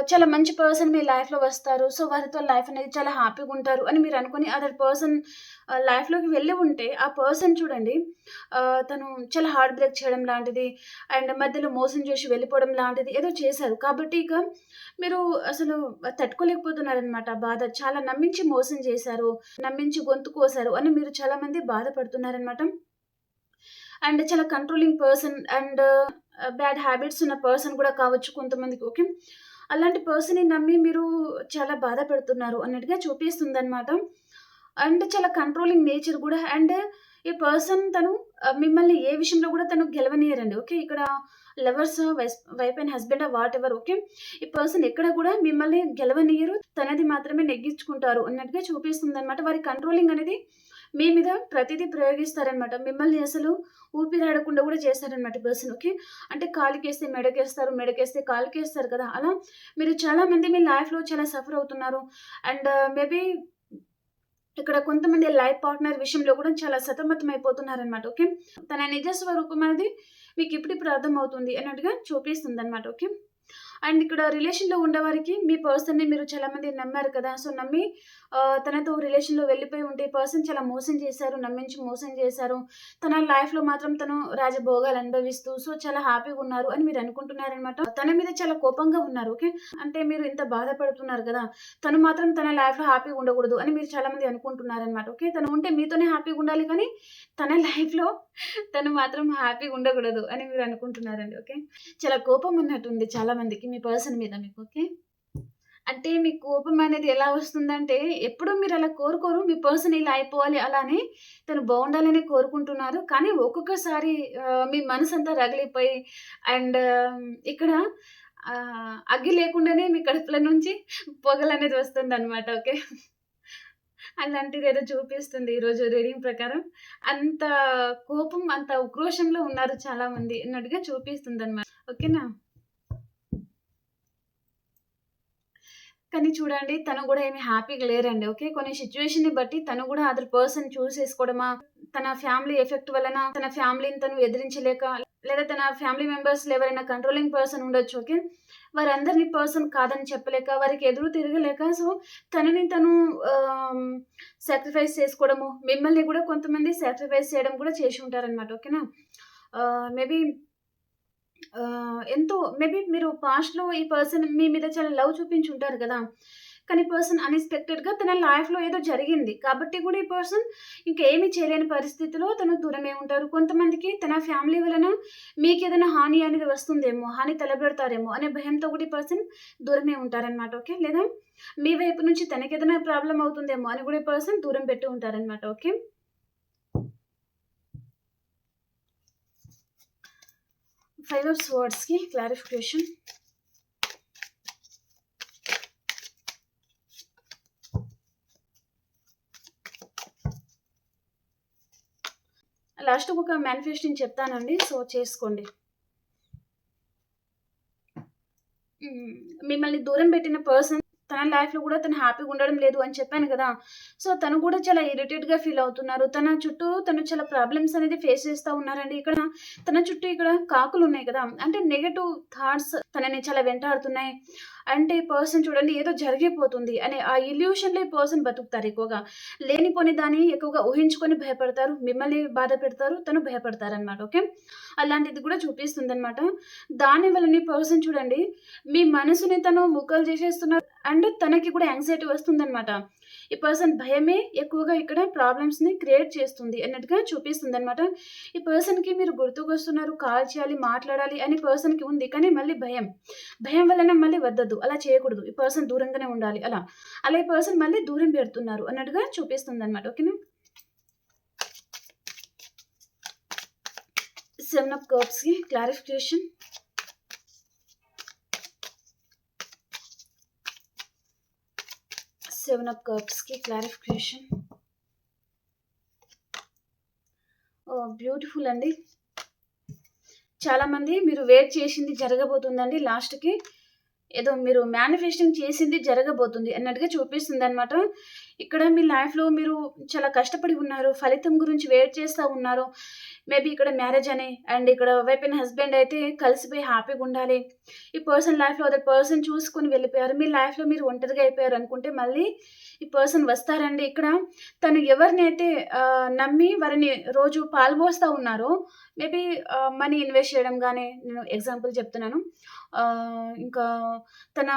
చాలా మంచి పర్సన్ మీ లైఫ్‌లో వస్తారు. సో, వారితో లైఫ్ అనేది చాలా హ్యాపీగుంటారు అని మీరు అనుకుని అదర్ పర్సన్ లైఫ్‌లోకి వెళ్ళి ఉంటే, ఆ పర్సన్ చూడండి తను చాలా హార్ట్ బ్రేక్ చేయడం లాంటిది అండ్ మధ్యలో మోసం చేసి వెళ్ళిపోవడం లాంటిది ఏదో చేశారు. కాబట్టి ఇక మీరు అసలు తట్టుకోలేకపోతున్నారనమాట బాధ. చాలా నమ్మించి మోసం చేశారు, నమ్మించి గొంతు కోసారు అని మీరు చాలా మంది బాధపడుతున్నారనమాట. అండ్ చాలా controlling person and bad habits ఉన్న పర్సన్ కూడా కావచ్చు కొంతమందికి. ఓకే. అలాంటి పర్సన్‌ని నమ్మి మీరు చాలా బాధపడుతున్నారు అన్నట్టుగా చూపిస్తుందనమాట. అండ్ చాలా కంట్రోలింగ్ నేచర్ గూడా అండ్ ఈ పర్సన్ తను మిమ్మల్ని ఏ విషయంలో గూడా తను గెలవనీయరండి. ఓకే. ఇక్కడ lovers, wife and husband whatever. Okay. ఈ పర్సన్ ఎక్కడ గూడా మిమ్మల్ని గెలవనీయరు. తనది మాత్రమే నెగ్గించుకుంటారు అన్నట్టుగా చూపిస్తుందనమాట. వారి కంట్రోలింగ్ అనేది మీ మీద ప్రతిదీ ప్రయోగిస్తారనమాట. మిమ్మల్ని అసలు ఊపిరాడకుండా గూడా చేస్తారనమాట పర్సన్. ఓకే. అంటే కాలుకేస్తే మెడకేస్తారు, మెడకేస్తే కాలుకేస్తారు కదా! అలా మీరు చాలా మంది మీ లైఫ్‌లో చాలా సఫర్ అవుతున్నారు. అండ్ మేబీ ఇక్కడ కొంతమంది లైఫ్ పార్ట్నర్ విషయంలో కూడా చాలా సతమతమైపోతున్నారనమాట. ఓకే. తన నిజ స్వరూపం అనేది మీకు ఇప్పుడిప్పుడు అర్థమవుతుంది అన్నట్టుగా చూపిస్తుందనమాట. ఓకే. అండ్ ఇక్కడ రిలేషన్‌లో ఉండేవారికి మీ పర్సన్‌ని మీరు చాలా మంది నమ్మారు కదా! సో, నమ్మి తనతో రిలేషన్‌లో వెళ్ళిపోయి ఉంటే ఈ పర్సన్ చాలా మోసం చేశారు, నమ్మించి మోసం చేశారు. తన లైఫ్‌లో మాత్రం తను రాజభోగాలు అనుభవిస్తూ సో, చాలా హ్యాపీగా ఉన్నారు అని మీరు అనుకుంటున్నారనమాట. తన మీద చాలా కోపంగా ఉన్నారు. ఓకే. అంటే మీరు ఇంత బాధపడుతున్నారు కదా! తను మాత్రం తన లైఫ్‌లో హ్యాపీగా ఉండకూడదు అని మీరు చాలా మంది అనుకుంటున్నారనమాట. ఓకే. తను ఉంటే మీతోనే హ్యాపీగా ఉండాలి కానీ తన లైఫ్‌లో తను మాత్రం హ్యాపీగా ఉండకూడదు అని మీరు అనుకుంటున్నారండి. ఓకే. చాలా కోపం ఉన్నట్టుంది చాలా మందికి మీ పర్సన్ మీద మీకు. ఓకే. అంటే మీ కోపం అనేది ఎలా వస్తుందంటే, ఎప్పుడూ మీరలా కోరుకోరు. మీ పర్సన్ ఇలా అయిపోవాలి అలా అని తను బావుండాలనే కోరుకుంటున్నారు. కానీ ఒక్కొక్కసారి మీ మనసంతా రగిలిపోయి అండ్ ఇక్కడ అగ్గి లేకుండానే మీ కడుపులో నుంచి పొగలనేది వస్తుందనమాట. ఓకే. అలాంటిదేదో చూపిస్తుంది ఈరోజు రీడింగ్ ప్రకారం. అంత కోపం, అంత ఉక్రోషంలో ఉన్నారు చాలా మంది అన్నట్టుగా చూపిస్తుందనమాట. ఓకేనా? కానీ చూడండి తను గూడా ఏమి హ్యాపీగా లేరండి. ఓకే. కొన్ని సిట్యుయేషన్‌ని బట్టి తను గూడా అదర్ పర్సన్ చూసేసుకోవడమా, తన ఫ్యామిలీ ఎఫెక్ట్ వలన తన ఫ్యామిలీని తను ఎదిరించలేక, లేదా తన ఫ్యామిలీ మెంబర్స్‌లో ఎవరైనా కంట్రోలింగ్ పర్సన్ ఉండొచ్చు. ఓకే. వారందరిని పర్సన్ కాదని చెప్పలేక, వారికి ఎదురు తిరగలేక సో, తనని తను ఆహ్, సాక్రిఫైస్ చేసుకోవడము, మిమ్మల్ని గూడా కొంతమంది సాక్రిఫైస్ చేయడం కూడా చేసి ఉంటారనమాట. ఓకేనా? మేబీ ఎంతో మేబీ మీరు పాస్ట్‌లో ఈ పర్సన్ మీ మీద చాలా లవ్ చూపించుంటారు గదా! కానీ పర్సన్ అన్‌ఎక్స్‌పెక్టెడ్‌గా తన లైఫ్‌లో ఏదో జరిగింది. కాబట్టి కూడా ఈ పర్సన్ ఇంకేమి చేయలేని పరిస్థితిలో తను దూరమే ఉంటారు. కొంతమందికి తన ఫ్యామిలీ వలన మీకేదైనా హాని అనేది వస్తుందేమో, హాని తలపెడతారేమో అనే భయంతో కూడా ఈ పర్సన్ దూరమే ఉంటారనమాట. ఓకే. లేదా మీ వైపు నుంచి తనకేదైనా ప్రాబ్లమ్ అవుతుందేమో అని కూడా ఈ పర్సన్ దూరం పెట్టి ఉంటారనమాట. ఓకే. 5 ఆఫ్ స్వర్డ్స్‌కి క్లారిఫికేషన్. లాస్ట్‌కి ఒక మేనిఫెస్టింగ్ చెప్తానండి. సో, చేసుకోండి. మిమ్మల్ని దూరం పెట్టిన పర్సన్ తన లైఫ్‌లో కూడా తను హ్యాపీగా ఉండడం లేదు అని చెప్పాను కదా! సో, తను కూడా చాలా ఇరిటేట్‌గా ఫీల్ అవుతున్నారు. తన చుట్టూ తను చాలా ప్రాబ్లమ్స్ అనేది ఫేస్ చేస్తా ఉన్నారండి. ఇక్కడ తన చుట్టూ ఇక్కడ కాకులున్నాయి కదా! అంటే నెగెటివ్ థాట్స్ తనని చాలా వెంటాడుతున్నాయి. అంటే ఈ పర్సన్ చూడండి ఏదో జరిగిపోతుంది అనే ఆ ఇల్యూషన్‌లో ఈ పర్సన్ బతుకుతారు ఎక్కువగా. లేనిపోని దాన్ని ఎక్కువగా ఊహించుకొని భయపడతారు. మిమ్మల్ని బాధ పెడతారు. తను భయపడతారనమాట. ఓకే. అలాంటిది కూడా చూపిస్తుందనమాట. దాని వలన ఈ పర్సన్ చూడండి మీ మనసుని తను ముక్కలు చేసేస్తున్నారు. అండ్ తనకి కూడా యాంగ్జైటీ వస్తుందనమాట. ఈ పర్సన్ భయమే ఎక్కువగా ఇక్కడ ప్రాబ్లమ్స్‌ని క్రియేట్ చేస్తుంది అన్నట్టుగా చూపిస్తుందనమాట. ఈ పర్సన్‌కి మీరు గుర్తుకొస్తున్నారు, కాల్ చేయాలి, మాట్లాడాలి అని పర్సన్‌కి ఉంది. కానీ మళ్ళీ భయం. భయం వలన మళ్ళీ వద్దొద్దు. అలా చేయకూడదు. ఈ పర్సన్ దూరంగానే ఉండాలి అలా. అలా ఈ పర్సన్ మళ్ళీ దూరం పెడుతున్నారు అన్నట్టుగా చూపిస్తుందనమాట. ఓకేనా? 7 ఆఫ్ కప్స్‌కి క్లారిఫికేషన్. 7 ఆఫ్ కప్స్‌కి క్లారిఫికేషన్. ఓహ్! బ్యూటిఫుల్ అండి. చాలామంది మీరు వెయిట్ చేసింది జరగబోతుందండి లాస్ట్‌కి. ఏదో మీరు మేనిఫెస్టింగ్ చేసింది జరగబోతుంది అన్నట్టుగా చూపిస్తుందనమాట. ఇక్కడ మీ లైఫ్‌లో మీరు చాలా కష్టపడి ఉన్నారు. ఫలితం గురించి వెయిట్ చేస్తా ఉన్నారు. మేబీ ఇక్కడ మ్యారేజ్ అని అండ్ ఇక్కడ వైఫ్ అండ్ హస్బెండ్ అయితే కలిసిపోయి హ్యాపీగా ఉండాలి. ఈ పర్సన్ లైఫ్‌లో అదర్ పర్సన్ చూసుకొని వెళ్ళిపోయారు. మీ లైఫ్‌లో మీరు ఒంటరిగా అయిపోయారు అనుకుంటే మళ్ళీ ఈ పర్సన్ వస్తారండి. ఇక్కడ తను ఎవరినైతే నమ్మి వారిని రోజు పాలుపోస్తా ఉన్నారో మేబీ మనీ ఇన్వెస్ట్ చేయడం గాని, నేను ఎగ్జాంపుల్ చెప్తున్నాను. ఇంకా తన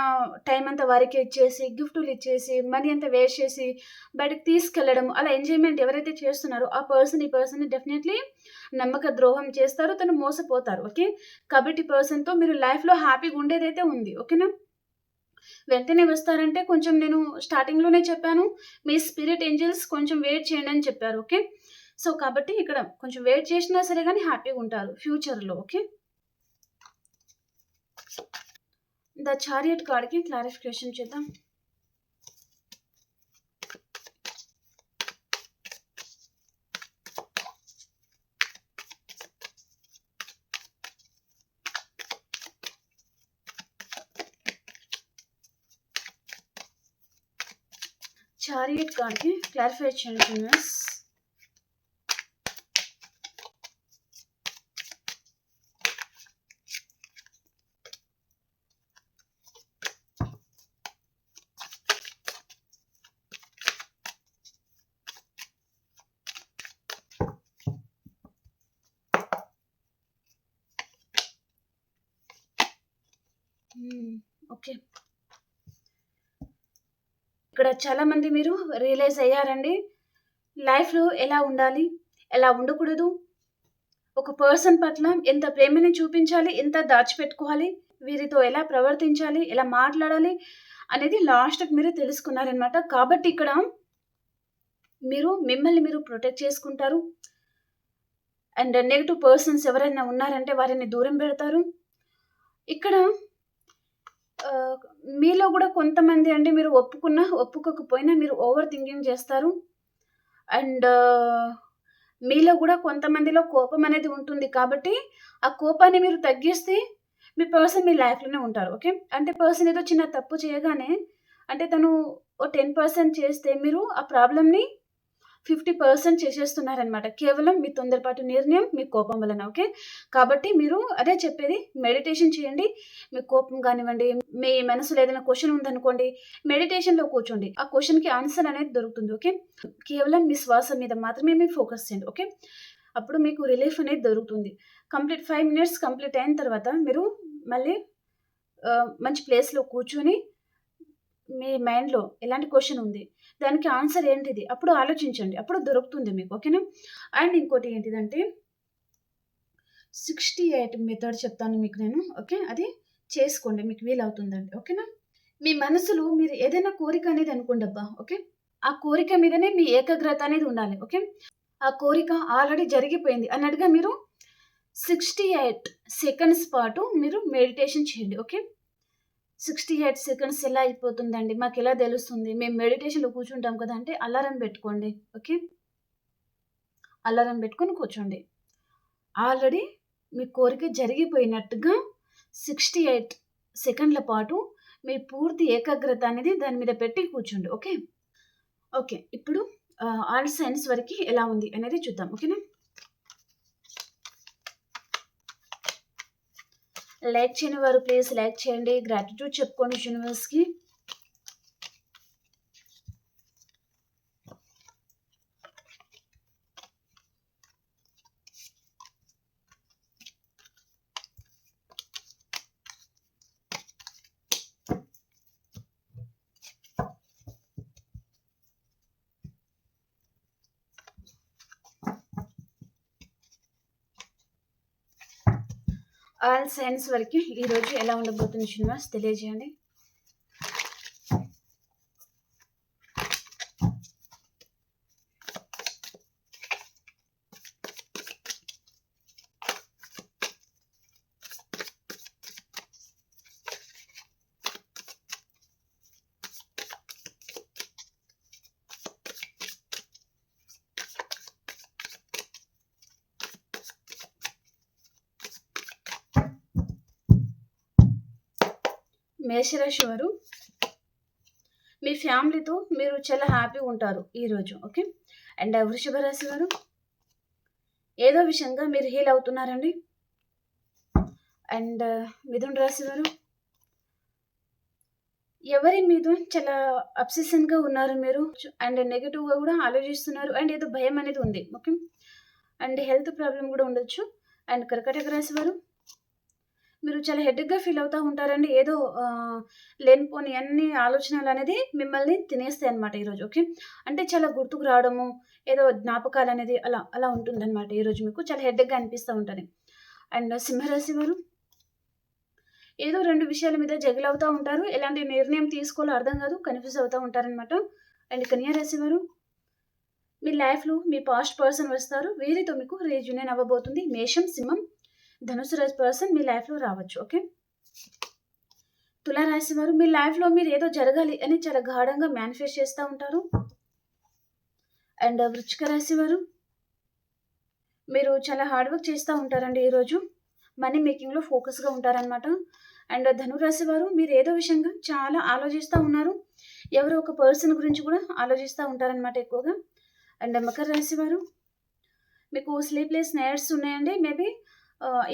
టైం అంతా వారికే ఇచ్చేసి, గిఫ్టులు ఇచ్చేసి, మనీ అంతా వేస్ట్ చేసి, బయటకి తీసుకెళ్లడం, అలా ఎంజాయ్‌మెంట్ ఎవరైతే చేస్తున్నారో ఆ పర్సన్ ఈ పర్సన్‌ని డెఫినైట్‌లీ నమ్మక ద్రోహం చేస్తారు. తను మోసపోతారు. ఓకే. కాబట్టి పర్సన్‌తో మీరు లైఫ్‌లో హ్యాపీగా ఉండేదైతే ఉంది. ఓకేనా? వెంటనే వస్తారంటే కొంచెం నేను స్టార్టింగ్‌లోనే చెప్పాను. మీ స్పిరిట్ ఏంజెల్స్ కొంచెం వెయిట్ చేయండి అని చెప్పారు. ఓకే. సో, కాబట్టి ఇక్కడ కొంచెం వెయిట్ చేసినా సరే గాని హ్యాపీగా ఉంటారు ఫ్యూచర్‌లో. ఓకే. ద చారియట్ కార్డ్‌కి క్లారిఫికేషన్ చేద్దాం. చారియట్ కార్డ్‌కి క్లారిఫై చేయండి యూనివర్స్. ఓకే. ఇక్కడ చాలామంది మీరు రియలైజ్ అయ్యారండి. లైఫ్‌లో ఎలా ఉండాలి? ఎలా ఉండకూడదు? ఒక పర్సన్ పట్ల ఎంత ప్రేమని చూపించాలి? ఎంత దాచిపెట్టుకోవాలి? వీరితో ఎలా ప్రవర్తించాలి? ఎలా మాట్లాడాలి? అనేది లాస్ట్‌కి మీరు తెలుసుకున్నారనమాట. కాబట్టి ఇక్కడ మీరు మిమ్మల్ని మీరు ప్రొటెక్ట్ చేసుకుంటారు. అండ్ నెగెటివ్ పర్సన్స్ ఎవరైనా ఉన్నారంటే వారిని దూరం పెడతారు. ఇక్కడ ఆహ్, మీలో గూడా కొంతమంది అంటే మీరు ఒప్పుకున్నా, ఒప్పుకోకపోయినా మీరు ఓవర్ థింకింగ్ చేస్తారు. అండ్ మీలో గూడా కొంతమందిలో కోపం అనేది ఉంటుంది. కాబట్టి ఆ కోపాన్ని మీరు తగ్గిస్తే మీ పర్సన్ మీ లైఫ్‌లోనే ఉంటారు. ఓకే. అంటే పర్సన్ ఏదో చిన్న తప్పు చేయగానే అంటే తను ఓ 10% చేస్తే మీరు ఆ ప్రాబ్లమ్‌ని 50% చేసేస్తున్నారనమాట. కేవలం మీ తొందరపాటు నిర్ణయం, మీ కోపం వలన. ఓకే. కాబట్టి మీరు అదే చెప్పేది మెడిటేషన్ చేయండి. మీ కోపం గానివ్వండి, మీ మనసులో ఏదైనా క్వెషన్ ఉందనుకోండి, మెడిటేషన్‌లో కూర్చోండి. ఆ క్వెషన్‌కి ఆన్సర్ అనేది దొరుకుతుంది. ఓకే. కేవలం మీ శ్వాస మీద మాత్రమే మీరు ఫోకస్ చేయండి. ఓకే. అప్పుడు మీకు రిలీఫ్ అనేది దొరుకుతుంది. కంప్లీట్ 5 మినిట్స్ కంప్లీట్ అయిన తర్వాత మీరు మళ్ళీ మంచి ప్లేస్‌లో కూర్చొని మీ మైండ్‌లో ఎలాంటి క్వెషన్ ఉంది? దానికి ఆన్సర్ ఏంటిది? అప్పుడు ఆలోచించండి. అప్పుడు దొరుకుతుంది మీకు. ఓకేనా? అండ్ ఇంకోటి ఏంటిదంటే 68 మెథడ్ చెప్తాను మీకు నేను. ఓకే. అది చేసుకోండి. మీకు వీలవుతుందండి. ఓకేనా? మీ మనసులో మీరు ఏదైనా కోరిక అనేది అనుకోండబ్బా. ఓకే. ఆ కోరిక మీదనే మీ ఏకాగ్రత అనేది ఉండాలి. ఓకే. ఆ కోరిక ఆల్రెడీ జరిగిపోయింది అన్నట్టుగా మీరు 68 సెకండ్స్ పాటు మీరు మెడిటేషన్ చేయండి. ఓకే. 68 సెకండ్స్ ఎలా అయిపోతుందండి? మాకెలా తెలుస్తుంది? మేము మెడిటేషన్‌లో కూర్చుంటాం కదా! అంటే అలారం పెట్టుకోండి. ఓకే. అలారం పెట్టుకొని కూర్చోండి. ఆల్రెడీ మీ కోరిక జరిగిపోయినట్టుగా 68 సెకండ్ల పాటు మీ పూర్తి ఏకాగ్రత అనేది దాని మీద పెట్టి కూర్చోండి. ఓకే. ఓకే. ఇప్పుడు ఆల్ సైన్స్ వరకి ఎలా ఉంది అనేది చూద్దాం. ఓకేనా? లైక్ చేయని వారు ప్లీజ్ లైక్ చేయండి. గ్రాటిట్యూడ్ చెప్పుకోండి యూనివర్స్‌కి. ఆల్ సైన్స్ వరకి ఈరోజు ఎలా ఉండబోతుంది యూనివర్స్ తెలియజేయండి. మేషరాశి వారు మీ ఫ్యామిలీతో మీరు చాలా హ్యాపీగా ఉంటారు ఈరోజు. ఓకే. అండ్ వృషభ రాశి వారు ఏదో విషయంగా మీరు హీల్ అవుతున్నారండి. అండ్ మిథున రాశి వారు ఎవరి మీద చాలా అబ్సెషన్‌గా ఉన్నారు మీరు. అండ్ నెగెటివ్‌గా కూడా ఆలోచిస్తున్నారు. అండ్ ఏదో భయం అనేది ఉంది. ఓకే. అండ్ హెల్త్ ప్రాబ్లమ్ కూడా ఉండొచ్చు. అండ్ కర్కాటక రాశి వారు మీరు చాలా హెడేక్‌గా ఫీల్ అవుతా ఉంటారండి. ఏదో లేనిపోని అన్ని ఆలోచనలనేది మిమ్మల్ని తినేస్తాయన్నమాట ఈరోజు. ఓకే. అంటే చాలా గుర్తుకు రావడము, ఏదో జ్ఞాపకాలనేది అలా ఉంటుందన్నమాట ఈరోజు మీకు. చాలా హెడేక్‌గా అనిపిస్తా ఉంటది. అండ్ సింహరాశి వారు ఏదో 2 విషయాల మీద జగిల్ అవుతా ఉంటారు. ఎలాంటి నిర్ణయం తీసుకోవాలో అర్థం కాదు. కన్‌ఫ్యూజ్ అవుతా ఉంటారనమాట. అండ్ కన్యా రాశి వారు మీ లైఫ్‌లో మీ పాస్ట్ పర్సన్ వస్తారు. వీరితో మీకు రీయూనియన్ అవ్వబోతుంది. మేషం, సింహం, ధనుసు రాశి పర్సన్ మీ లైఫ్‌లో రావచ్చు. ఓకే. తులా రాశి వారు మీ లైఫ్‌లో మీరు ఏదో జరగాలి అని చాలా గాఢంగా మేనిఫెస్ట్ చేస్తా ఉంటారు. అండ్ వృశ్చిక రాశి వారు మీరు చాలా హార్డ్ వర్క్ చేస్తా ఉంటారండి ఈరోజు. మనీ మేకింగ్‌లో ఫోకస్‌గా ఉంటారనమాట. అండ్ ధనురాశి వారు మీరు ఏదో విషయంగా చాలా ఆలోచిస్తా ఉన్నారు. ఎవరో ఒక పర్సన్ గురించి కూడా ఆలోచిస్తా ఉంటారనమాట ఎక్కువగా. అండ్ మకర రాశి వారు మీకు స్లీప్‌లెస్ నైట్స్ ఉన్నాయండి. మేబీ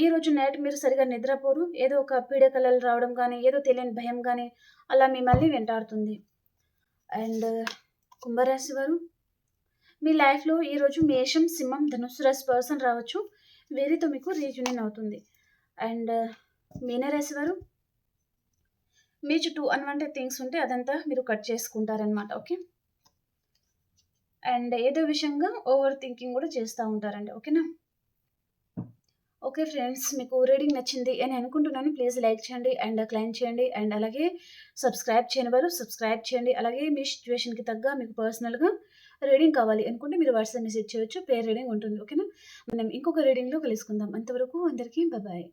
ఈరోజు నైట్ మీరు సరిగ్గా నిద్రపోరు. ఏదో ఒక పీడ కలలు రావడం గానీ, ఏదో తెలియని భయం గానీ అలా మిమ్మల్ని వెంటాడుతుంది. అండ్ కుంభరాశి వారు మీ లైఫ్‌లో ఈరోజు మేషం, సింహం, ధనుస్సు రాశి పర్సన్ రావచ్చు. వీరితో మీకు రీయూనియన్ అవుతుంది. అండ్ మీనరాశి వారు మీ చుట్టూ అన్‌వాంటెడ్ థింగ్స్ ఉంటే అదంతా మీరు కట్ చేసుకుంటారనమాట. ఓకే. అండ్ ఏదో విషయంగా ఓవర్ థింకింగ్ కూడా చేస్తా ఉంటారండి. ఓకేనా? ఓకే ఫ్రెండ్స్, మీకు రీడింగ్ నచ్చింది అని అనుకుంటున్నాను. ప్లీజ్ లైక్ చేయండి అండ్ క్లైమ్ చేయండి. అండ్ అలాగే సబ్స్క్రైబ్ చేయని వారు సబ్స్క్రైబ్ చేయండి. అలాగే మీ సిట్యుయేషన్‌కి తగ్గ మీకు పర్సనల్‌గా రీడింగ్ కావాలి అనుకుంటే మీరు వాట్సాప్ మెసేజ్ చేయొచ్చు. పేర్ రీడింగ్ ఉంటుంది. ఓకేనా? మనం ఇంకొక రీడింగ్‌లో కలుసుకుందాం. అంతవరకు అందరికీ బాయ్.